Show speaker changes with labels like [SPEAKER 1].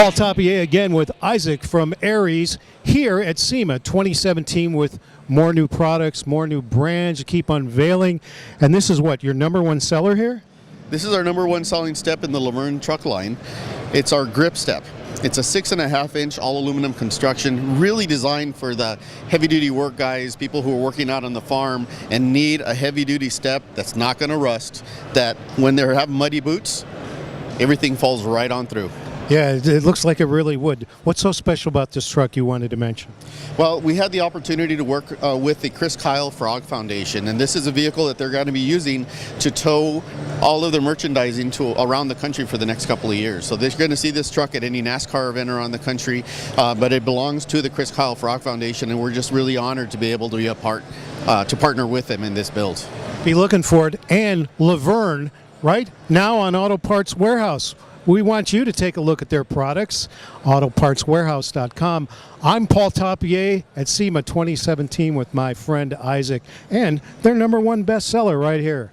[SPEAKER 1] Paul Tapier again with Isaac from Aries here at SEMA 2017 with more new products, more new brands you keep unveiling. And this is what, your number one seller here?
[SPEAKER 2] This is our number one selling step in the Luverne truck line. It's our grip step. It's a 6.5 inch all aluminum construction, really designed for the heavy duty work guys, people who are working out on the farm and need a heavy duty step that's not going to rust, that when they have muddy boots, everything falls right on through.
[SPEAKER 1] Yeah, it looks like it really would. What's so special about this truck you wanted to mention?
[SPEAKER 2] Well, we had the opportunity to work with the Chris Kyle Frog Foundation, and this is a vehicle that they're going to be using to tow all of their merchandising to around the country for the next couple of years. So they're going to see this truck at any NASCAR event around the country, but it belongs to the Chris Kyle Frog Foundation, and we're just really honored to be able to be a part, to partner with them in this build.
[SPEAKER 1] Be looking for it. And Luverne, right now on Auto Parts Warehouse. We want you to take a look at their products, autopartswarehouse.com. I'm Paul Tapier at SEMA 2017 with my friend Isaac, and their number one bestseller right here.